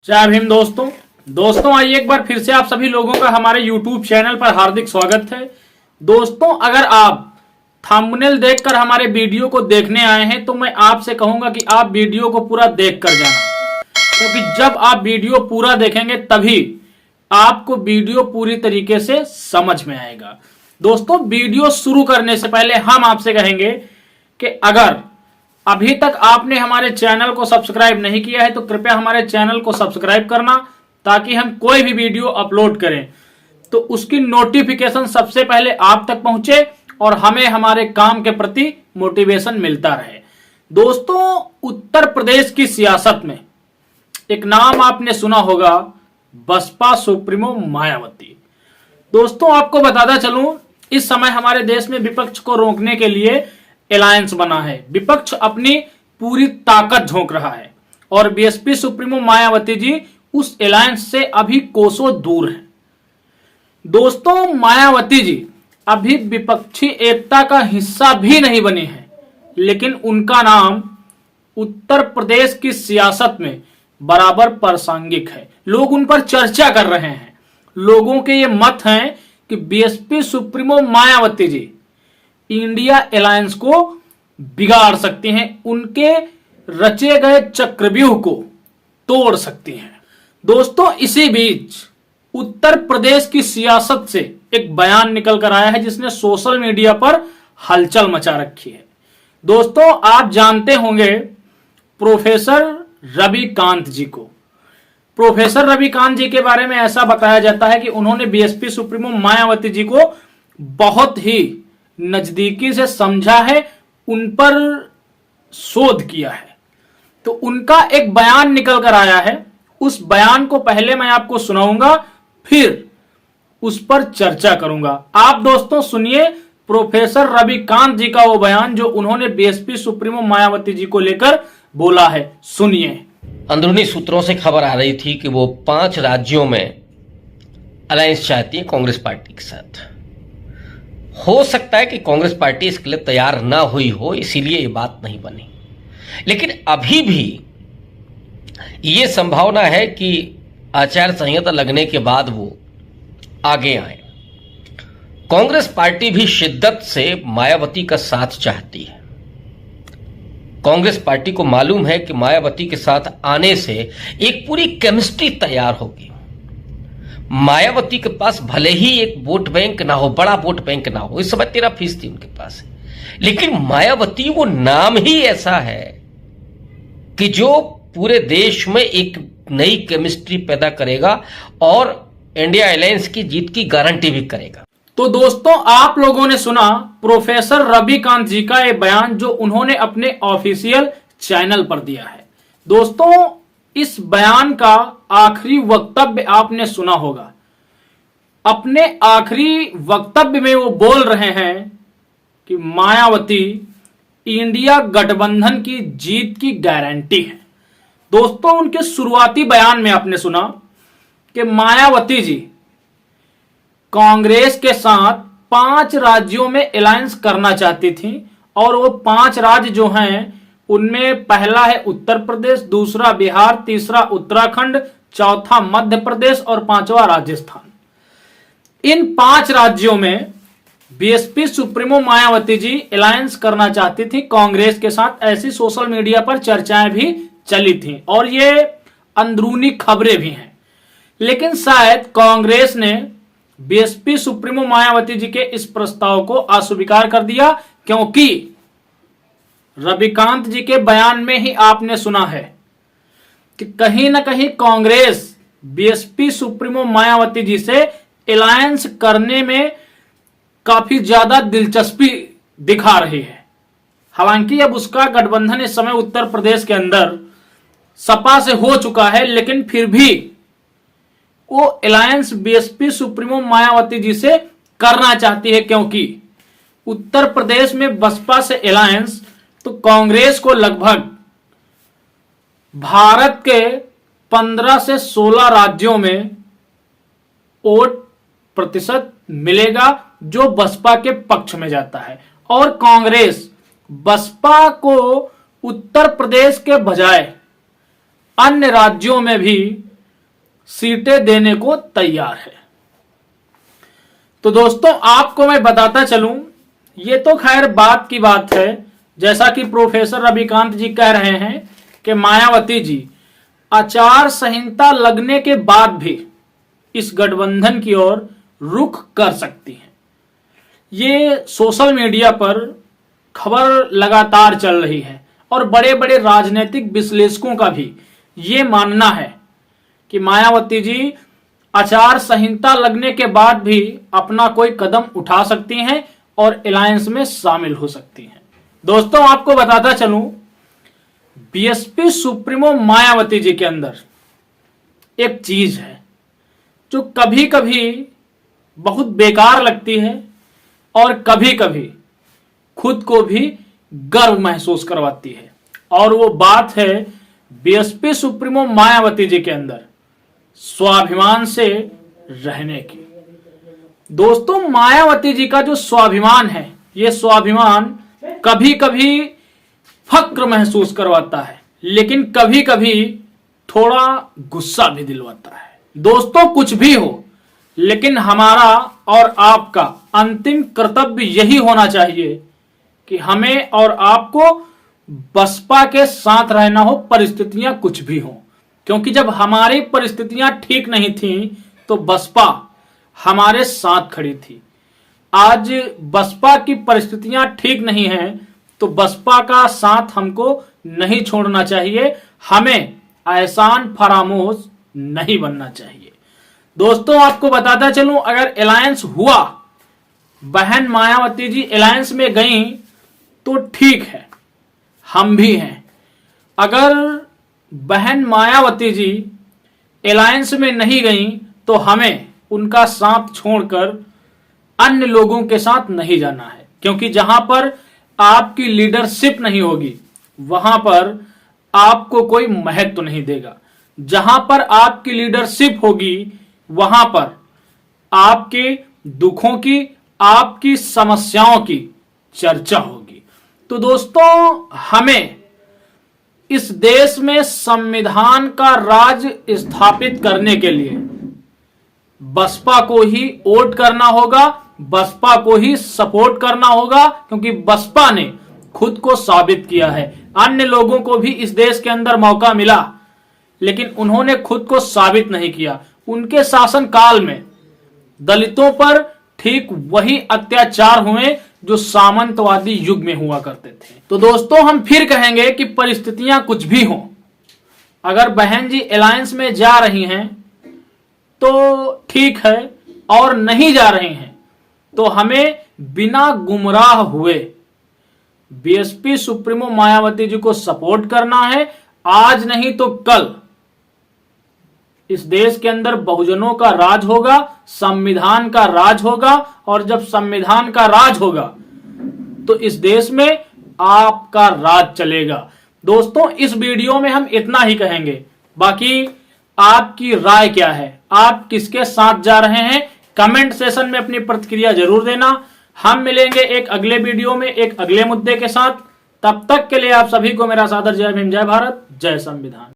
जय भीम दोस्तों आइए एक बार फिर से आप सभी लोगों का हमारे YouTube चैनल पर हार्दिक स्वागत है। दोस्तों अगर आप थंबनेल देखकर हमारे वीडियो को देखने आए हैं तो मैं आपसे कहूंगा कि आप वीडियो को पूरा देख कर जाना, क्योंकि जब आप वीडियो पूरा देखेंगे तभी आपको वीडियो पूरी तरीके से समझ में आएगा। दोस्तों वीडियो शुरू करने से पहले हम आपसे कहेंगे कि अगर अभी तक आपने हमारे चैनल को सब्सक्राइब नहीं किया है तो कृपया हमारे चैनल को सब्सक्राइब करना, ताकि हम कोई भी वीडियो अपलोड करें तो उसकी नोटिफिकेशन सबसे पहले आप तक पहुंचे और हमें हमारे काम के प्रति मोटिवेशन मिलता रहे। दोस्तों उत्तर प्रदेश की सियासत में एक नाम आपने सुना होगा, बसपा सुप्रीमो मायावती। दोस्तों आपको बताता चलूं, इस समय हमारे देश में विपक्ष को रोकने के लिए अलायंस बना है। विपक्ष अपनी पूरी ताकत झोंक रहा है और बीएसपी सुप्रीमो मायावती जी उस अलायंस से अभी कोसों दूर हैं। दोस्तों मायावती जी अभी विपक्षी एकता का हिस्सा भी नहीं बने हैं, लेकिन उनका नाम उत्तर प्रदेश की सियासत में बराबर प्रासंगिक है। लोग उन पर चर्चा कर रहे हैं। लोगों के ये मत हैं कि BSP supremo Mayawati ji India alliance को बिगाड़ सकती हैं, उनके रचे गए चक्रव्यूह को तोड़ सकती हैं। दोस्तों इसी बीच उत्तर प्रदेश की सियासत से एक बयान निकल कर आया है जिसने सोशल मीडिया पर हलचल मचा रखी है। दोस्तों आप जानते होंगे प्रोफेसर रविकांत जी को। प्रोफेसर रविकांत जी के बारे में ऐसा बताया जाता है कि उन्होंने बीएसपी सुप्रीमो मायावती जी को बहुत ही नजदीकी से समझा है, उन पर शोध किया है। तो उनका एक बयान निकल कर आया है, उस बयान को पहले मैं आपको सुनाऊंगा, फिर उस पर चर्चा करूंगा। आप दोस्तों सुनिए प्रोफेसर रविकांत जी का वो बयान जो उन्होंने बीएसपी सुप्रीमो मायावती जी को लेकर बोला है। सुनिए। अंदरूनी सूत्रों से खबर आ रही थी कि वो 5 राज्यों में अलायंस चाहती है कांग्रेस पार्टी के साथ। हो सकता है कि कांग्रेस पार्टी इसके लिए तैयार ना हुई हो, इसीलिए ये बात नहीं बनी, लेकिन अभी भी ये संभावना है कि आचार संहिता लगने के बाद वो आगे आए। कांग्रेस पार्टी भी शिद्दत से मायावती का साथ चाहती है। कांग्रेस पार्टी को मालूम है कि मायावती के साथ आने से एक पूरी केमिस्ट्री तैयार होगी। मायावती के पास भले ही एक वोट बैंक ना हो, बड़ा वोट बैंक ना हो, इस समय 13% उनके पास है, लेकिन मायावती वो नाम ही ऐसा है कि जो पूरे देश में एक नई केमिस्ट्री पैदा करेगा और इंडिया अलायंस की जीत की गारंटी भी करेगा। तो दोस्तों आप लोगों ने सुना प्रोफेसर रविकांत जी का ये बयान जो उन्होंने अपने ऑफिशियल चैनल पर दिया है। दोस्तों इस बयान का आखिरी वक्तव्य आपने सुना होगा। अपने आखिरी वक्तव्य में वो बोल रहे हैं कि मायावती इंडिया गठबंधन की जीत की गारंटी है। दोस्तों उनके शुरुआती बयान में आपने सुना कि मायावती जी कांग्रेस के साथ 5 राज्यों में अलायंस करना चाहती थी और वो 5 राज्य जो हैं उनमें पहला है उत्तर प्रदेश, दूसरा बिहार, तीसरा उत्तराखंड, चौथा मध्य प्रदेश और 5वां राजस्थान। इन 5 राज्यों में BSP supremo Mayawati ji alliance करना चाहती थी कांग्रेस के साथ। ऐसी सोशल मीडिया पर चर्चाएं भी चली थी और ये अंदरूनी खबरें भी हैं, लेकिन शायद कांग्रेस ने बीएसपी सुप्रीमो मायावती जी के इस प्रस्ताव को अस्वीकार कर दिया, क्योंकि रविकांत जी के बयान में ही आपने सुना है कि कहीं ना कहीं कांग्रेस बीएसपी सुप्रीमो मायावती जी से अलायंस करने में काफी ज्यादा दिलचस्पी दिखा रही है। हालांकि अब उसका गठबंधन इस समय उत्तर प्रदेश के अंदर सपा से हो चुका है, लेकिन फिर भी वो alliance BSP supremo Mayawati ji से करना चाहती है, क्योंकि उत्तर प्रदेश में बसपा से अलायंस तो कांग्रेस को लगभग भारत के 15 से 16 राज्यों में वोट प्रतिशत मिलेगा जो बसपा के पक्ष में जाता है, और कांग्रेस बसपा को उत्तर प्रदेश के बजाय अन्य राज्यों में भी सीटें देने को तैयार है। तो दोस्तों आपको मैं बताता चलूं, ये तो खैर बात की बात है, जैसा कि प्रोफेसर रविकांत जी कह रहे हैं कि मायावती जी आचार संहिता लगने के बाद भी इस गठबंधन की ओर रुख कर सकती हैं। ये सोशल मीडिया पर खबर लगातार चल रही है और बड़े बड़े राजनीतिक विश्लेषकों का भी ये मानना है कि मायावती जी आचार संहिता लगने के बाद भी अपना कोई कदम उठा सकती हैं और अलायंस में शामिल हो सकती हैं। दोस्तों आपको बताता चलूं, बीएसपी सुप्रीमो मायावती जी के अंदर एक चीज है जो कभी कभी बहुत बेकार लगती है और कभी कभी खुद को भी गर्व महसूस करवाती है, और वो बात है बीएसपी सुप्रीमो मायावती जी के अंदर स्वाभिमान से रहने की। दोस्तों मायावती जी का जो स्वाभिमान है, ये स्वाभिमान कभी कभी फक्र महसूस करवाता है, लेकिन कभी कभी थोड़ा गुस्सा भी दिलवाता है। दोस्तों कुछ भी हो, लेकिन हमारा और आपका अंतिम कर्तव्य यही होना चाहिए कि हमें और आपको बसपा के साथ रहना हो, परिस्थितियां कुछ भी हो। क्योंकि जब हमारी परिस्थितियां ठीक नहीं थी तो बसपा हमारे साथ खड़ी थी। आज बसपा की परिस्थितियां ठीक नहीं हैं तो बसपा का साथ हमको नहीं छोड़ना चाहिए, हमें एहसान फरामोश नहीं बनना चाहिए। दोस्तों आपको बताता चलूं, अगर अलायंस हुआ, बहन मायावती जी अलायंस में गई तो ठीक है, हम भी हैं। अगर बहन मायावती जी अलायंस में नहीं गई तो हमें उनका साथ छोड़कर अन्य लोगों के साथ नहीं जाना है, क्योंकि जहां पर आपकी लीडरशिप नहीं होगी वहां पर आपको कोई महत्व नहीं देगा। जहां पर आपकी लीडरशिप होगी वहां पर आपके दुखों की, आपकी समस्याओं की चर्चा होगी। तो दोस्तों हमें इस देश में संविधान का राज स्थापित करने के लिए बसपा को ही वोट करना होगा, बसपा को ही सपोर्ट करना होगा, क्योंकि बसपा ने खुद को साबित किया है। अन्य लोगों को भी इस देश के अंदर मौका मिला, लेकिन उन्होंने खुद को साबित नहीं किया। उनके शासन काल में दलितों पर ठीक वही अत्याचार हुए जो सामंतवादी युग में हुआ करते थे। तो दोस्तों हम फिर कहेंगे कि परिस्थितियां कुछ भी हों, अगर बहन जी अलायंस में जा रही हैं तो ठीक है, और नहीं जा रही हैं तो हमें बिना गुमराह हुए बीएसपी सुप्रीमो मायावती जी को सपोर्ट करना है। आज नहीं तो कल इस देश के अंदर बहुजनों का राज होगा, संविधान का राज होगा, और जब संविधान का राज होगा तो इस देश में आपका राज चलेगा। दोस्तों इस वीडियो में हम इतना ही कहेंगे, बाकी आपकी राय क्या है, आप किसके साथ जा रहे हैं, कमेंट सेशन में अपनी प्रतिक्रिया जरूर देना। हम मिलेंगे एक अगले वीडियो में एक अगले मुद्दे के साथ। तब तक के लिए आप सभी को मेरा सादर जय भीम, जय भारत, जय संविधान।